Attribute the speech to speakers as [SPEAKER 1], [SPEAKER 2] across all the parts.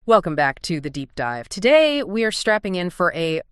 [SPEAKER 1] Welcome back to The Deep Dive. Today, we are strapping in for a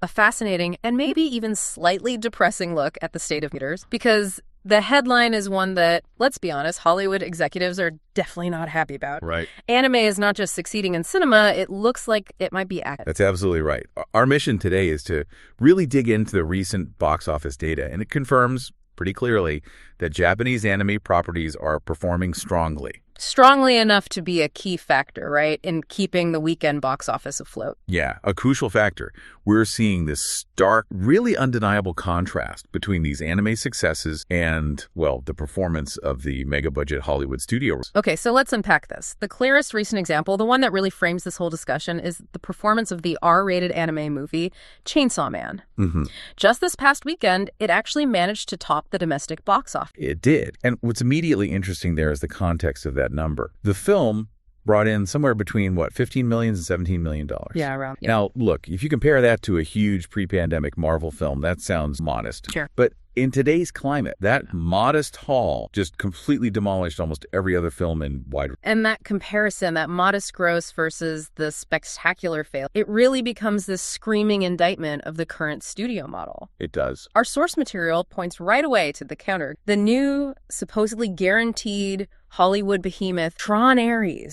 [SPEAKER 1] fascinating and maybe even slightly depressing look at the state of theaters, because the headline is one that, let's be honest, Hollywood executives are definitely not happy about.
[SPEAKER 2] Right.
[SPEAKER 1] Anime is not just succeeding in cinema, it looks like it might be acting.
[SPEAKER 2] That's absolutely right. Our mission today is to really dig into the recent box office data, and it confirms pretty clearly that Japanese anime properties are performing strongly.
[SPEAKER 1] Strongly enough to be a key factor, right, in keeping the weekend box office afloat.
[SPEAKER 2] Yeah, a crucial factor. We're seeing this stark, really undeniable contrast between these anime successes and, the performance of the mega-budget Hollywood studios.
[SPEAKER 1] Okay, so let's unpack this. The clearest recent example, the one that really frames this whole discussion, is the performance of the R-rated anime movie Chainsaw Man.
[SPEAKER 2] Mm-hmm.
[SPEAKER 1] Just this past weekend, it actually managed to top the domestic box office.
[SPEAKER 2] It did. And what's immediately interesting there is the context of that number. The film brought in somewhere between, $15 million and $17 million.
[SPEAKER 1] Yeah, around. Yeah.
[SPEAKER 2] Now, look, if you compare that to a huge pre-pandemic Marvel film, that sounds modest.
[SPEAKER 1] Sure.
[SPEAKER 2] But in today's climate, that modest haul just completely demolished almost every other film in wide.
[SPEAKER 1] And that comparison, that modest gross versus the spectacular fail, it really becomes this screaming indictment of the current studio model.
[SPEAKER 2] It does.
[SPEAKER 1] Our source material points right away to the counter. The new, supposedly guaranteed Hollywood behemoth, Tron.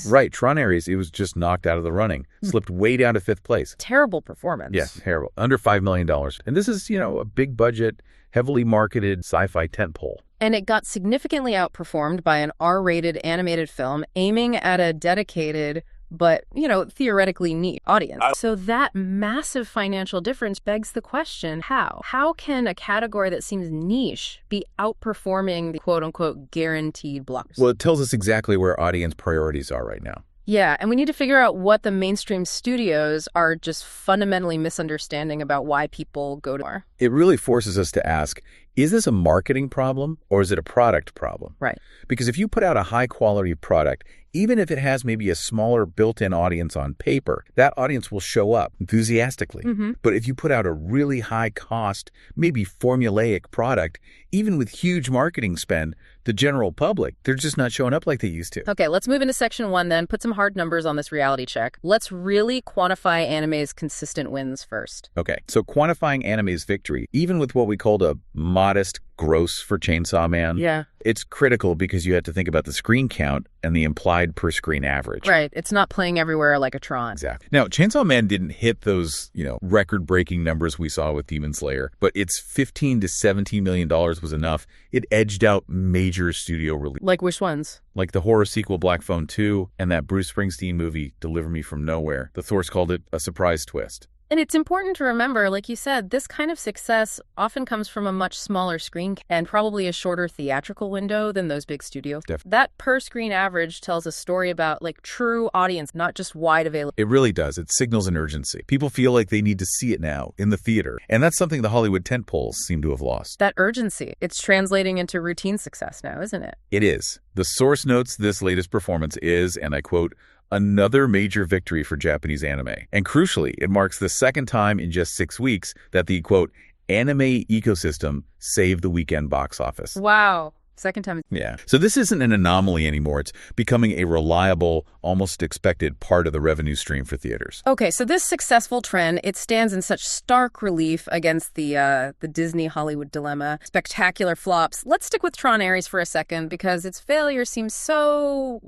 [SPEAKER 2] Right, Tron. It was just knocked out of the running, slipped way down to 5th place.
[SPEAKER 1] Terrible performance.
[SPEAKER 2] Yes, terrible. Under $5 million. And this is, a big budget, heavily marketed sci-fi tentpole.
[SPEAKER 1] And it got significantly outperformed by an R-rated animated film aiming at a dedicated but, theoretically neat audience. So that massive financial difference begs the question, how? How can a category that seems niche be outperforming the quote-unquote guaranteed blockbusters?
[SPEAKER 2] Well, it tells us exactly where audience priorities are right now.
[SPEAKER 1] Yeah, and we need to figure out what the mainstream studios are just fundamentally misunderstanding about why people go to more.
[SPEAKER 2] It really forces us to ask, is this a marketing problem or is it a product problem?
[SPEAKER 1] Right.
[SPEAKER 2] Because if you put out a high-quality product, even if it has maybe a smaller built-in audience on paper, that audience will show up enthusiastically.
[SPEAKER 1] Mm-hmm.
[SPEAKER 2] But if you put out a really high-cost, maybe formulaic product, even with huge marketing spend, the general public, they're just not showing up like they used to.
[SPEAKER 1] Okay, let's move into section 1 then. Put some hard numbers on this reality check. Let's really quantify anime's consistent wins first.
[SPEAKER 2] Okay, so quantifying anime's victory, even with what we called a modest gross for Chainsaw Man,
[SPEAKER 1] yeah,
[SPEAKER 2] it's critical because you have to think about the screen count and the implied per-screen average.
[SPEAKER 1] Right, it's not playing everywhere like a Tron.
[SPEAKER 2] Exactly. Now, Chainsaw Man didn't hit those, record-breaking numbers we saw with Demon Slayer, but its $15 to $17 million was enough. It edged out major studio releases.
[SPEAKER 1] Like which ones?
[SPEAKER 2] Like the horror sequel Black Phone 2 and that Bruce Springsteen movie Deliver Me From Nowhere. The Thors called it a surprise twist.
[SPEAKER 1] And it's important to remember, like you said, this kind of success often comes from a much smaller screen and probably a shorter theatrical window than those big studios. That per-screen average tells a story about, true audience, not just wide availability.
[SPEAKER 2] It really does. It signals an urgency. People feel like they need to see it now in the theater. And that's something the Hollywood tentpoles seem to have lost.
[SPEAKER 1] That urgency, it's translating into routine success now, isn't it?
[SPEAKER 2] It is. The source notes this latest performance is, and I quote, another major victory for Japanese anime. And crucially, it marks the second time in just 6 weeks that the, quote, anime ecosystem saved the weekend box office.
[SPEAKER 1] Wow. Second time.
[SPEAKER 2] Yeah. So this isn't an anomaly anymore. It's becoming a reliable, almost expected part of the revenue stream for theaters.
[SPEAKER 1] Okay, so this successful trend, it stands in such stark relief against the Disney Hollywood dilemma, spectacular flops. Let's stick with Tron for a second because its failure seems so,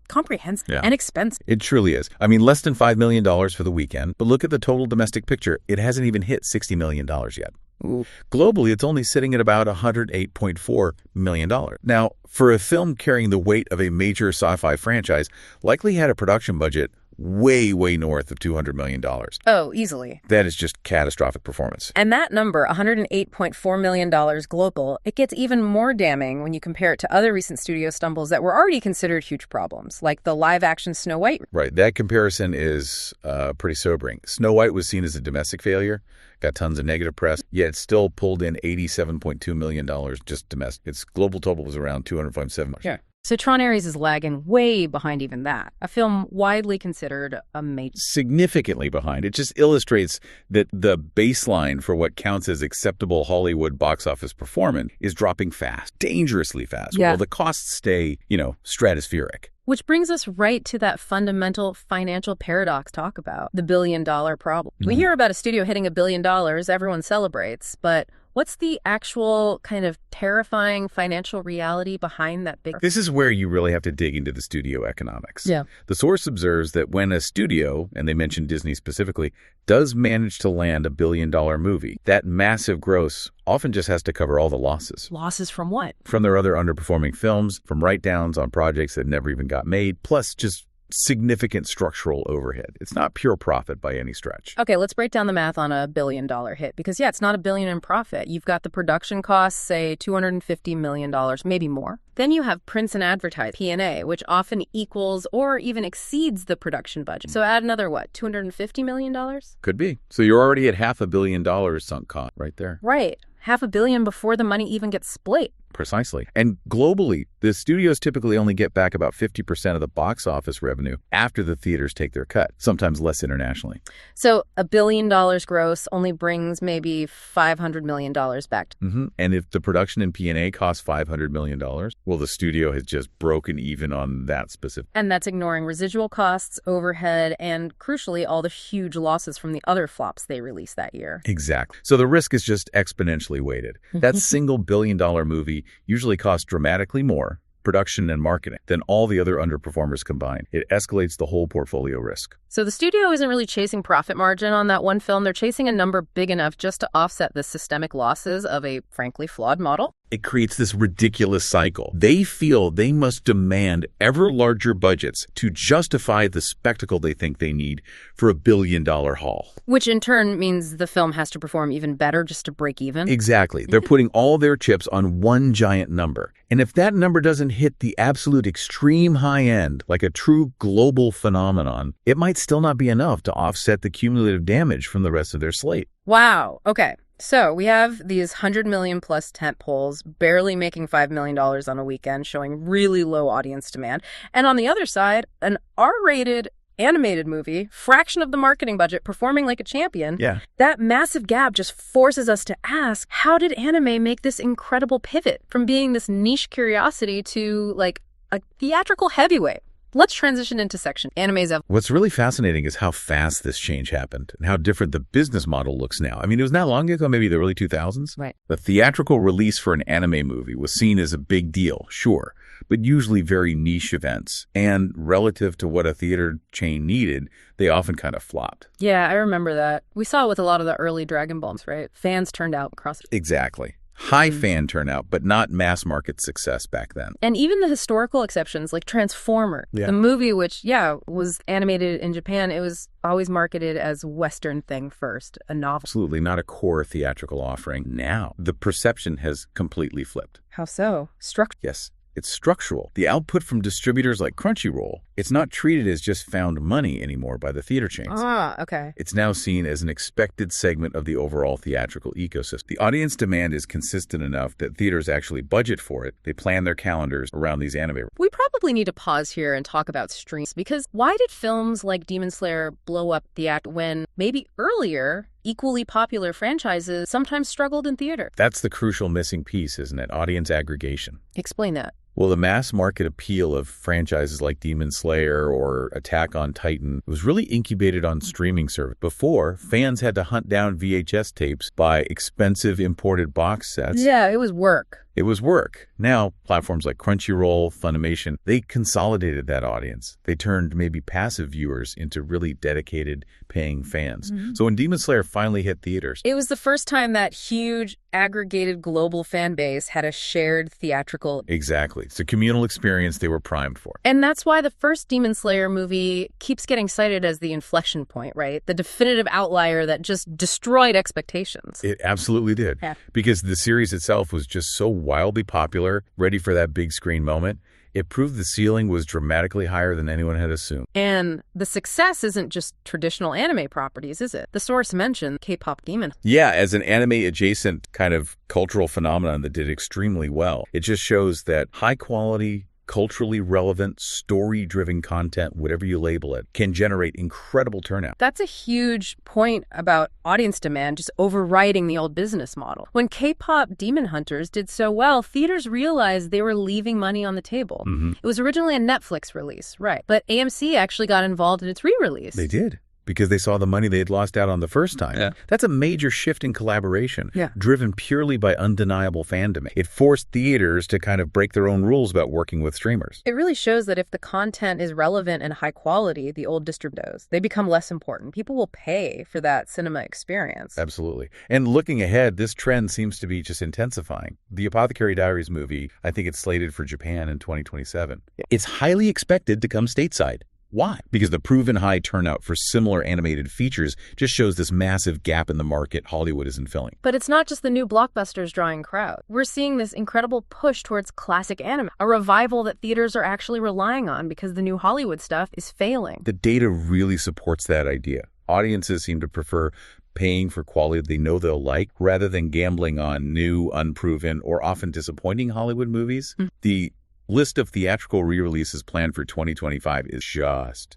[SPEAKER 1] comprehensive and expensive.
[SPEAKER 2] It truly is. I mean, less than $5 million for the weekend, but look at the total domestic picture. It hasn't even hit $60 million yet.
[SPEAKER 1] Ooh.
[SPEAKER 2] Globally, it's only sitting at about $108.4 million. Now, for a film carrying the weight of a major sci-fi franchise, likely had a production budget way, way north of $200 million.
[SPEAKER 1] Oh, easily.
[SPEAKER 2] That is just catastrophic performance.
[SPEAKER 1] And that number, $108.4 million global, it gets even more damning when you compare it to other recent studio stumbles that were already considered huge problems, like the live-action Snow White.
[SPEAKER 2] Right. That comparison is pretty sobering. Snow White was seen as a domestic failure, got tons of negative press, yet it still pulled in $87.2 million just domestic. Its global total was around $257 million.
[SPEAKER 1] Yeah. So Tron is lagging way behind even that. A film widely considered a major.
[SPEAKER 2] Significantly behind. It just illustrates that the baseline for what counts as acceptable Hollywood box office performance is dropping fast, dangerously fast, while the costs stay, stratospheric.
[SPEAKER 1] Which brings us right to that fundamental financial paradox talk about, the billion-dollar problem. We hear about a studio hitting $1 billion, everyone celebrates, but what's the actual kind of terrifying financial reality behind that big...
[SPEAKER 2] This is where you really have to dig into the studio economics.
[SPEAKER 1] Yeah.
[SPEAKER 2] The source observes that when a studio, and they mention Disney specifically, does manage to land $1 billion movie, that massive gross often just has to cover all the losses.
[SPEAKER 1] Losses from what?
[SPEAKER 2] From their other underperforming films, from write-downs on projects that never even got made, plus just significant structural overhead. It's not pure profit by any stretch.
[SPEAKER 1] Okay, let's break down the math on a $1 billion hit, because yeah, it's not $1 billion in profit. You've got the production costs, say $250 million, maybe more. Then you have prints and advertising, P&A, which often equals or even exceeds the production budget. So add another, what, $250 million?
[SPEAKER 2] Could be. So you're already at $500 million sunk cost right there.
[SPEAKER 1] Right. $500 million before the money even gets split.
[SPEAKER 2] Precisely. And globally, the studios typically only get back about 50% of the box office revenue after the theaters take their cut, sometimes less internationally.
[SPEAKER 1] So $1 billion gross only brings maybe $500 million back.
[SPEAKER 2] And if the production in P&A costs $500 million, well, the studio has just broken even on that specific.
[SPEAKER 1] And that's ignoring residual costs, overhead, and crucially, all the huge losses from the other flops they released that year.
[SPEAKER 2] Exactly. So the risk is just exponentially weighted. That single $1 billion movie usually costs dramatically more, production and marketing, than all the other underperformers combined. It escalates the whole portfolio risk.
[SPEAKER 1] So the studio isn't really chasing profit margin on that one film. They're chasing a number big enough just to offset the systemic losses of a frankly flawed model.
[SPEAKER 2] It creates this ridiculous cycle. They feel they must demand ever larger budgets to justify the spectacle they think they need for $1 billion haul.
[SPEAKER 1] Which in turn means the film has to perform even better just to break even.
[SPEAKER 2] Exactly. They're putting all their chips on one giant number. And if that number doesn't hit the absolute extreme high end, like a true global phenomenon, it might still not be enough to offset the cumulative damage from the rest of their slate.
[SPEAKER 1] Wow. Okay. So we have these 100 million plus tent poles barely making $5 million on a weekend, showing really low audience demand. And on the other side, an R-rated animated movie, fraction of the marketing budget, performing like a champion.
[SPEAKER 2] Yeah.
[SPEAKER 1] That massive gap just forces us to ask, how did anime make this incredible pivot from being this niche curiosity to like a theatrical heavyweight? Let's transition into section animes.
[SPEAKER 2] What's really fascinating is how fast this change happened and how different the business model looks now. I mean, it was not long ago, maybe the early 2000s.
[SPEAKER 1] Right.
[SPEAKER 2] The theatrical release for an anime movie was seen as a big deal, sure, but usually very niche events. And relative to what a theater chain needed, they often kind of flopped.
[SPEAKER 1] Yeah, I remember that. We saw it with a lot of the early Dragon Balls, right? Fans turned out across.
[SPEAKER 2] Exactly. High fan turnout, but not mass market success back then.
[SPEAKER 1] And even the historical exceptions, like Transformer, the movie, which, was animated in Japan, it was always marketed as Western thing first, a novel.
[SPEAKER 2] Absolutely, not a core theatrical offering. Now, the perception has completely flipped.
[SPEAKER 1] How so? Structure.
[SPEAKER 2] Yes. It's structural. The output from distributors like Crunchyroll, it's not treated as just found money anymore by the theater chains.
[SPEAKER 1] Ah, okay.
[SPEAKER 2] It's now seen as an expected segment of the overall theatrical ecosystem. The audience demand is consistent enough that theaters actually budget for it. They plan their calendars around these anime.
[SPEAKER 1] We probably need to pause here and talk about streams, because why did films like Demon Slayer blow up the act when maybe earlier equally popular franchises sometimes struggled in theater?
[SPEAKER 2] That's the crucial missing piece, isn't it? Audience aggregation.
[SPEAKER 1] Explain that.
[SPEAKER 2] Well, the mass market appeal of franchises like Demon Slayer or Attack on Titan was really incubated on streaming service. Before, fans had to hunt down VHS tapes, buy expensive imported box sets.
[SPEAKER 1] Yeah, it was work.
[SPEAKER 2] It was work. Now, platforms like Crunchyroll, Funimation, they consolidated that audience. They turned maybe passive viewers into really dedicated paying fans. So when Demon Slayer finally hit theaters,
[SPEAKER 1] it was the first time that huge aggregated global fan base had a shared theatrical.
[SPEAKER 2] Exactly. It's a communal experience they were primed for.
[SPEAKER 1] And that's why the first Demon Slayer movie keeps getting cited as the inflection point, right? The definitive outlier that just destroyed expectations.
[SPEAKER 2] It absolutely did.
[SPEAKER 1] Yeah.
[SPEAKER 2] Because the series itself was just so wildly popular, ready for that big screen moment. It proved the ceiling was dramatically higher than anyone had assumed.
[SPEAKER 1] And the success isn't just traditional anime properties, is it? The source mentioned K-pop Demon.
[SPEAKER 2] Yeah, as an anime-adjacent kind of cultural phenomenon that did extremely well. It just shows that high-quality, culturally relevant, story-driven content, whatever you label it, can generate incredible turnout.
[SPEAKER 1] That's a huge point about audience demand just overriding the old business model. When K-pop Demon Hunters did so well, theaters realized they were leaving money on the table. It was originally a Netflix release, right? But AMC actually got involved in its re-release.
[SPEAKER 2] They did, because they saw the money they had lost out on the first time.
[SPEAKER 3] Yeah.
[SPEAKER 2] That's a major shift in collaboration,
[SPEAKER 1] Yeah.
[SPEAKER 2] driven purely by undeniable fandom. It forced theaters to kind of break their own rules about working with streamers.
[SPEAKER 1] It really shows that if the content is relevant and high quality, the old distributors, they become less important. People will pay for that cinema experience.
[SPEAKER 2] Absolutely. And looking ahead, this trend seems to be just intensifying. The Apothecary Diaries movie, I think it's slated for Japan in 2027. It's highly expected to come stateside. Why? Because the proven high turnout for similar animated features just shows this massive gap in the market Hollywood isn't filling.
[SPEAKER 1] But it's not just the new blockbusters drawing crowds. We're seeing this incredible push towards classic anime, a revival that theaters are actually relying on because the new Hollywood stuff is failing.
[SPEAKER 2] The data really supports that idea. Audiences seem to prefer paying for quality they know they'll like rather than gambling on new, unproven, or often disappointing Hollywood movies. The list of theatrical re-releases planned for 2025 is just.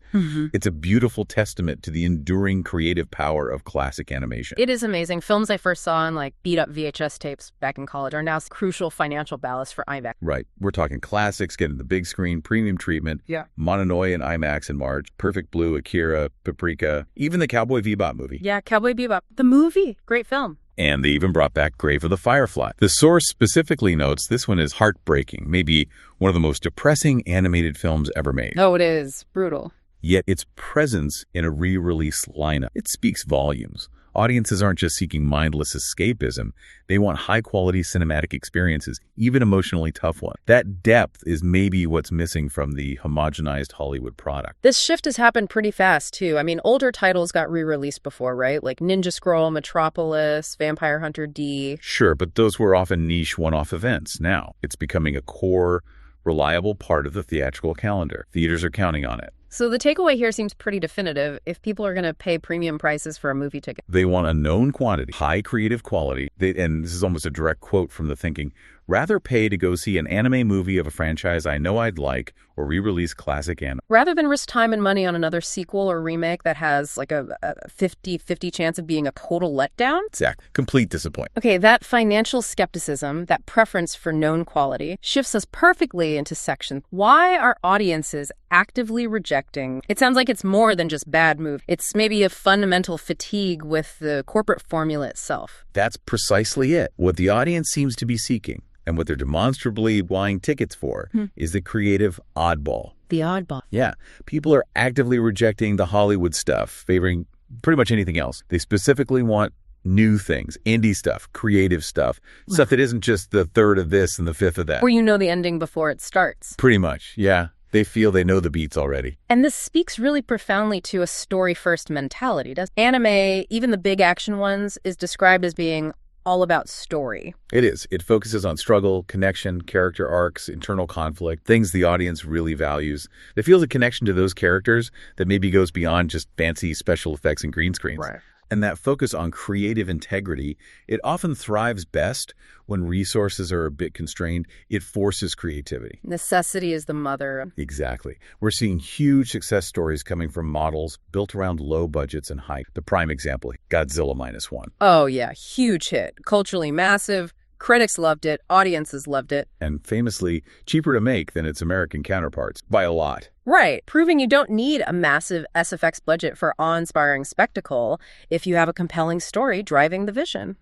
[SPEAKER 2] It's a beautiful testament to the enduring creative power of classic animation.
[SPEAKER 1] It is amazing. Films I first saw on beat-up VHS tapes back in college are now crucial financial ballast for IMAX.
[SPEAKER 2] Right. We're talking classics, getting the big screen, premium treatment.
[SPEAKER 1] Yeah.
[SPEAKER 2] Mononoke in IMAX in March, Perfect Blue, Akira, Paprika, even the Cowboy Bebop movie.
[SPEAKER 1] Yeah, Cowboy Bebop. The movie. Great film.
[SPEAKER 2] And they even brought back Grave of the Firefly. The source specifically notes this one is heartbreaking, maybe one of the most depressing animated films ever made.
[SPEAKER 1] Oh, it is. Brutal.
[SPEAKER 2] Yet its presence in a re-release lineup, it speaks volumes. Audiences aren't just seeking mindless escapism. They want high-quality cinematic experiences, even emotionally tough ones. That depth is maybe what's missing from the homogenized Hollywood product.
[SPEAKER 1] This shift has happened pretty fast, too. I mean, older titles got re-released before, right? Like Ninja Scroll, Metropolis, Vampire Hunter D.
[SPEAKER 2] Sure, but those were often niche one-off events. Now, it's becoming a core, reliable part of the theatrical calendar. Theaters are counting on it.
[SPEAKER 1] So the takeaway here seems pretty definitive. If people are going to pay premium prices for a movie ticket,
[SPEAKER 2] They want a known quantity, high creative quality, and this is almost a direct quote from the thinking, rather pay to go see an anime movie of a franchise I know I'd like or re-release classic anime.
[SPEAKER 1] rather than risk time and money on another sequel or remake that has like a 50-50 chance of being a total letdown.
[SPEAKER 2] Exact. Complete disappointment.
[SPEAKER 1] Okay, that financial skepticism, that preference for known quality, shifts us perfectly into section. Why are audiences actively rejecting? It sounds like it's more than just bad movie. It's maybe a fundamental fatigue with the corporate formula itself.
[SPEAKER 2] That's precisely it. What the audience seems to be seeking, and what they're demonstrably buying tickets for, is the creative oddball.
[SPEAKER 1] The oddball.
[SPEAKER 2] Yeah, people are actively rejecting the Hollywood stuff, favoring pretty much anything else. They specifically want new things, indie stuff, creative stuff that isn't just the third of this and the fifth of that.
[SPEAKER 1] Where you know the ending before it starts.
[SPEAKER 2] Pretty much, yeah. They feel they know the beats already.
[SPEAKER 1] And this speaks really profoundly to a story-first mentality. Anime, even the big action ones, is described as being all about story.
[SPEAKER 2] It is. It focuses on struggle, connection, character arcs, internal conflict, things the audience really values. It feels a connection to those characters that maybe goes beyond just fancy special effects and green screens.
[SPEAKER 1] Right.
[SPEAKER 2] And that focus on creative integrity, it often thrives best when resources are a bit constrained. It forces creativity.
[SPEAKER 1] Necessity is the mother.
[SPEAKER 2] Exactly. We're seeing huge success stories coming from models built around low budgets and hype. The prime example, Godzilla -1.
[SPEAKER 1] Oh, yeah. Huge hit. Culturally massive. Critics loved it. Audiences loved it.
[SPEAKER 2] And famously cheaper to make than its American counterparts by a lot.
[SPEAKER 1] Right. Proving you don't need a massive SFX budget for awe-inspiring spectacle if you have a compelling story driving the vision.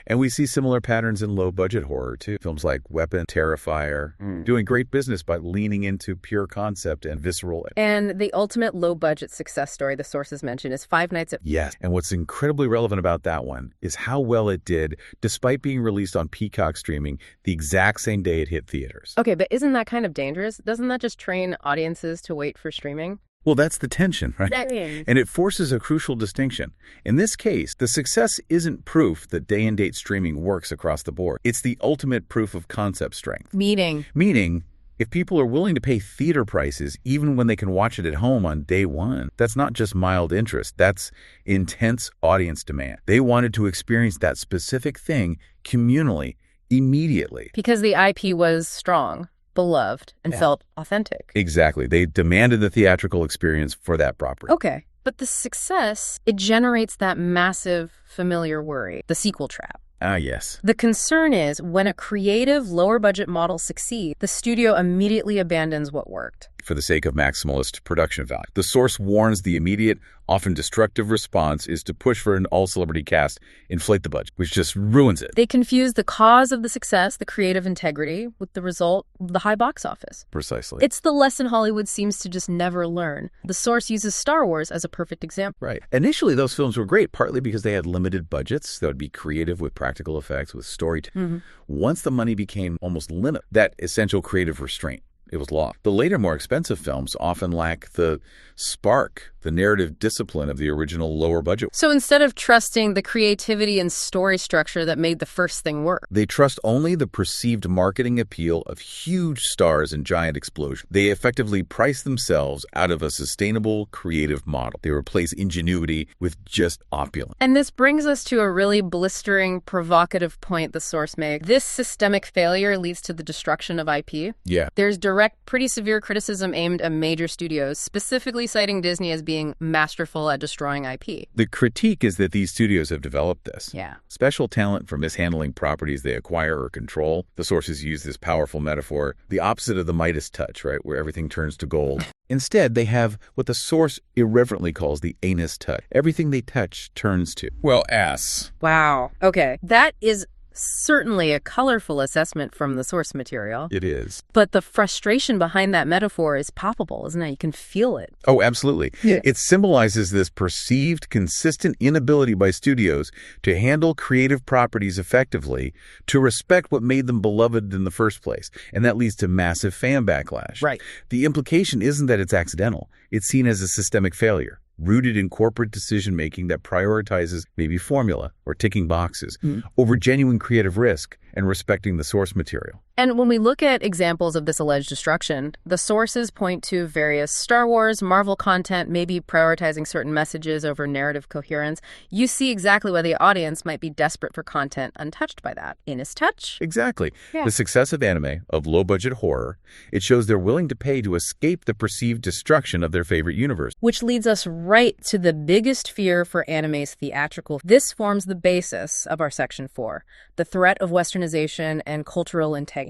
[SPEAKER 2] And we see similar patterns in low-budget horror, too. Films like Weapon, Terrifier, doing great business by leaning into pure concept and visceral.
[SPEAKER 1] And the ultimate low-budget success story the sources mention is Five Nights at...
[SPEAKER 2] Yes. And what's incredibly relevant about that one is how well it did, despite being released on Peacock streaming the exact same day it hit theaters.
[SPEAKER 1] Okay, but isn't that kind of dangerous? Doesn't that just train audiences to wait for streaming?
[SPEAKER 2] Well, that's the tension, right? And it forces a crucial distinction. In this case, the success isn't proof that day-and-date streaming works across the board. It's the ultimate proof of concept strength. Meaning, if people are willing to pay theater prices even when they can watch it at home on day one, that's not just mild interest. That's intense audience demand. They wanted to experience that specific thing communally, immediately.
[SPEAKER 1] Because the IP was strong. beloved, and felt authentic.
[SPEAKER 2] Exactly. They demanded the theatrical experience for that property.
[SPEAKER 1] Okay. But the success, it generates that massive familiar worry, the sequel trap.
[SPEAKER 2] Ah, yes.
[SPEAKER 1] The concern is when a creative, lower-budget model succeeds, the studio immediately abandons what worked.
[SPEAKER 2] For the sake of maximalist production value. The source warns the immediate, often destructive response is to push for an all-celebrity cast, inflate the budget, which just ruins it.
[SPEAKER 1] They confuse the cause of the success, the creative integrity, with the result, the high box office.
[SPEAKER 2] Precisely.
[SPEAKER 1] It's the lesson Hollywood seems to just never learn. The source uses Star Wars as a perfect example.
[SPEAKER 2] Right. Initially, those films were great, partly because they had limited budgets that would be creative with practical effects, with storytelling. Once the money became almost limited, that essential creative restraint, it was lost. The later, more expensive films often lack the spark, the narrative discipline of the original lower budget.
[SPEAKER 1] So instead of trusting the creativity and story structure that made the first thing work,
[SPEAKER 2] they trust only the perceived marketing appeal of huge stars and giant explosions. They effectively price themselves out of a sustainable creative model. They replace ingenuity with just opulence.
[SPEAKER 1] And this brings us to a really blistering, provocative point the source makes. This systemic failure leads to the destruction of IP.
[SPEAKER 2] Yeah.
[SPEAKER 1] There's direct, pretty severe criticism aimed at major studios, specifically citing Disney as being masterful at destroying IP.
[SPEAKER 2] The critique is that these studios have developed this.
[SPEAKER 1] Yeah.
[SPEAKER 2] Special talent for mishandling properties they acquire or control. The sources use this powerful metaphor, the opposite of the Midas touch, right, where everything turns to gold. Instead, they have what the source irreverently calls the anus touch. Everything they touch turns to, well, ass.
[SPEAKER 1] Wow. Okay. That is certainly a colorful assessment from the source material.
[SPEAKER 2] It is.
[SPEAKER 1] But the frustration behind that metaphor is palpable, isn't it? You can feel it.
[SPEAKER 2] Oh, absolutely.
[SPEAKER 1] Yeah.
[SPEAKER 2] It symbolizes this perceived, consistent inability by studios to handle creative properties effectively, to respect what made them beloved in the first place. And that leads to massive fan backlash.
[SPEAKER 1] Right.
[SPEAKER 2] The implication isn't that it's accidental. It's seen as a systemic failure, rooted in corporate decision-making that prioritizes maybe formula or ticking boxes over genuine creative risk and respecting the source material.
[SPEAKER 1] And when we look at examples of this alleged destruction, the sources point to various Star Wars, Marvel content, maybe prioritizing certain messages over narrative coherence. You see exactly why the audience might be desperate for content untouched by that. Inus touch?
[SPEAKER 2] Exactly.
[SPEAKER 1] Yeah.
[SPEAKER 2] The success of anime, of low-budget horror, it shows they're willing to pay to escape the perceived destruction of their favorite universe.
[SPEAKER 1] Which leads us right to the biggest fear for anime's theatrical. This forms the basis of our Section 4, the threat of westernization and cultural integrity.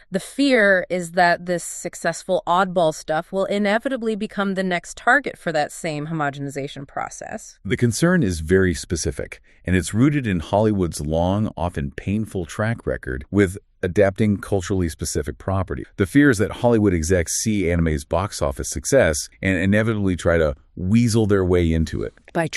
[SPEAKER 1] The fear is that this successful oddball stuff will inevitably become the next target for that same homogenization process.
[SPEAKER 2] The concern is very specific, and it's rooted in Hollywood's long, often painful track record with adapting culturally specific property. The fear is that Hollywood execs see anime's box office success and inevitably try to weasel their way into it.
[SPEAKER 1] By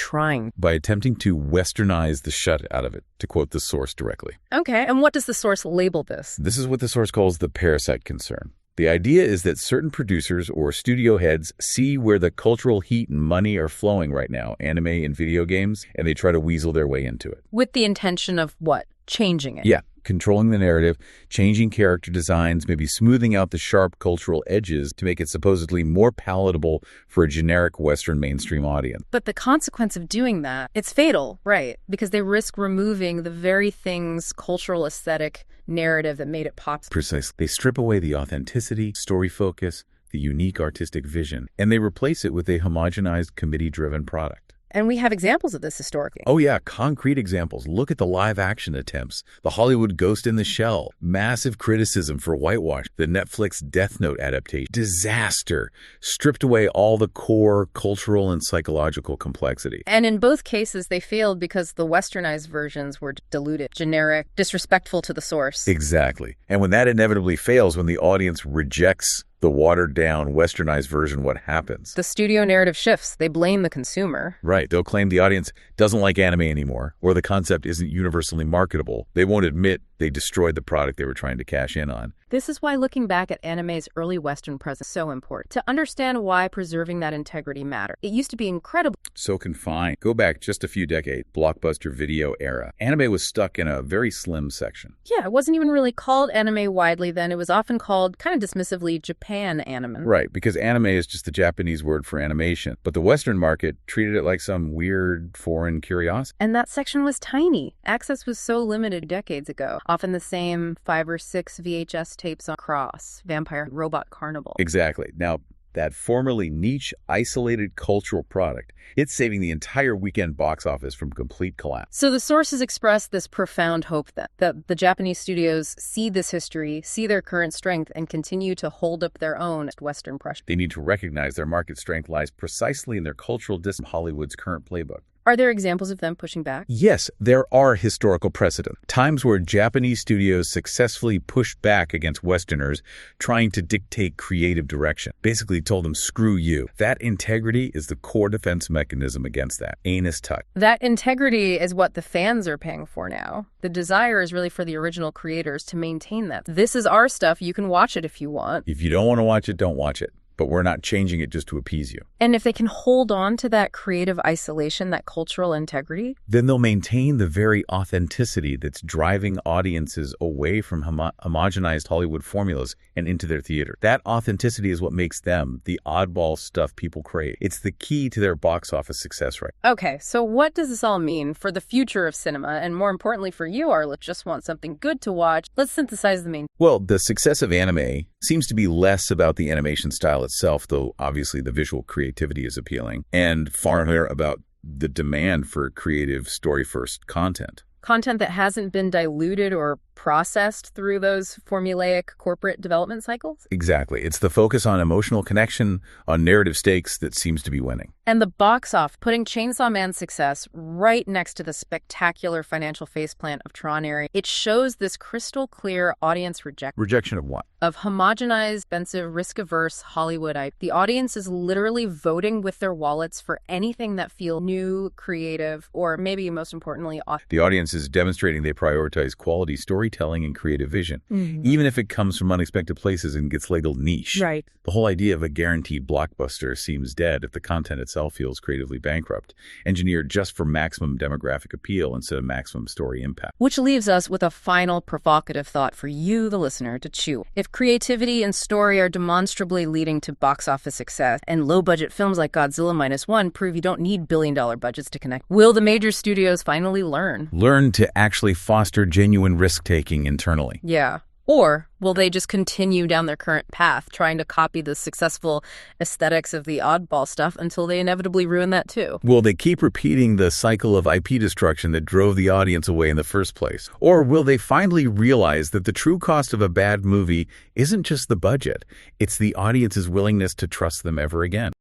[SPEAKER 2] attempting to westernize the shut out of it, to quote the source directly.
[SPEAKER 1] Okay, and what does the source label this?
[SPEAKER 2] This is what the source calls the parasite concern. The idea is that certain producers or studio heads see where the cultural heat and money are flowing right now, anime and video games, and they try to weasel their way into it.
[SPEAKER 1] With the intention of what? Changing it.
[SPEAKER 2] Yeah, controlling the narrative, changing character designs, maybe smoothing out the sharp cultural edges to make it supposedly more palatable for a generic Western mainstream audience.
[SPEAKER 1] But the consequence of doing that, it's fatal, right? Because they risk removing the very things, cultural aesthetic narrative that made it popular.
[SPEAKER 2] Precisely. They strip away the authenticity, story focus, the unique artistic vision, and they replace it with a homogenized, committee-driven product.
[SPEAKER 1] And we have examples of this historically.
[SPEAKER 2] Oh yeah, concrete examples. Look at the live-action attempts. The Hollywood Ghost in the Shell. Massive criticism for whitewash. The Netflix Death Note adaptation. Disaster. Stripped away all the core cultural and psychological complexity.
[SPEAKER 1] And in both cases, they failed because the westernized versions were diluted, generic, disrespectful to the source.
[SPEAKER 2] Exactly. And when that inevitably fails, when the audience rejects the watered-down, westernized version, what happens?
[SPEAKER 1] The studio narrative shifts. They blame the consumer.
[SPEAKER 2] Right. They'll claim the audience doesn't like anime anymore, or the concept isn't universally marketable. They won't admit they destroyed the product they were trying to cash in on.
[SPEAKER 1] This is why looking back at anime's early Western presence is so important, to understand why preserving that integrity mattered. It used to be incredible.
[SPEAKER 2] So confined. Go back just a few decades, blockbuster video era. Anime was stuck in a very slim section.
[SPEAKER 1] Yeah, it wasn't even really called anime widely then. It was often called, kind of dismissively, Japan anime.
[SPEAKER 2] Right, because anime is just the Japanese word for animation. But the Western market treated it like some weird foreign curiosity.
[SPEAKER 1] And that section was tiny. Access was so limited decades ago. Often the same 5 or 6 VHS tapes across Vampire Robot Carnival.
[SPEAKER 2] Exactly. Now, that formerly niche, isolated cultural product, it's saving the entire weekend box office from complete collapse.
[SPEAKER 1] So the sources express this profound hope that the Japanese studios see this history, see their current strength, and continue to hold up their own Western pressure.
[SPEAKER 2] They need to recognize their market strength lies precisely in their cultural distance from Hollywood's current playbook.
[SPEAKER 1] Are there examples of them pushing back?
[SPEAKER 2] Yes, there are historical precedents. Times where Japanese studios successfully pushed back against Westerners trying to dictate creative direction. Basically told them, screw you. That integrity is the core defense mechanism against that. Anus tuck.
[SPEAKER 1] That integrity is what the fans are paying for now. The desire is really for the original creators to maintain that. This is our stuff. You can watch it if you want.
[SPEAKER 2] If you don't want to watch it, don't watch it. But we're not changing it just to appease you.
[SPEAKER 1] And if they can hold on to that creative isolation, that cultural integrity,
[SPEAKER 2] then they'll maintain the very authenticity that's driving audiences away from homogenized Hollywood formulas and into their theater. That authenticity is what makes them the oddball stuff people crave. It's the key to their box office success rate.
[SPEAKER 1] Okay, so what does this all mean for the future of cinema? And more importantly for you, Arla, just want something good to watch. Let's synthesize the main.
[SPEAKER 2] Well, the success of anime seems to be less about the animation style itself, though obviously the visual creativity is appealing, and far more about the demand for creative story-first content.
[SPEAKER 1] Content that hasn't been diluted or processed through those formulaic corporate development cycles?
[SPEAKER 2] Exactly. It's the focus on emotional connection, on narrative stakes that seems to be winning.
[SPEAKER 1] And the box off, putting Chainsaw Man's success right next to the spectacular financial faceplant of Tron. It shows this crystal clear audience
[SPEAKER 2] rejection of what?
[SPEAKER 1] Of homogenized, expensive, risk-averse Hollywood. The audience is literally voting with their wallets for anything that feels new, creative, or maybe most importantly,
[SPEAKER 2] the audience is demonstrating they prioritize quality storytelling and creative vision, even if it comes from unexpected places and gets labeled niche.
[SPEAKER 1] Right.
[SPEAKER 2] The whole idea of a guaranteed blockbuster seems dead if the content itself feels creatively bankrupt, engineered just for maximum demographic appeal instead of maximum story impact.
[SPEAKER 1] Which leaves us with a final provocative thought for you, the listener, to chew. If creativity and story are demonstrably leading to box office success, and low-budget films like Godzilla -1 prove you don't need billion-dollar budgets to connect, will the major studios finally learn?
[SPEAKER 2] Learn to actually foster genuine risk-taking internally.
[SPEAKER 1] Yeah. Or will they just continue down their current path, trying to copy the successful aesthetics of the oddball stuff until they inevitably ruin that too?
[SPEAKER 2] Will they keep repeating the cycle of IP destruction that drove the audience away in the first place? Or will they finally realize that the true cost of a bad movie isn't just the budget, it's the audience's willingness to trust them ever again?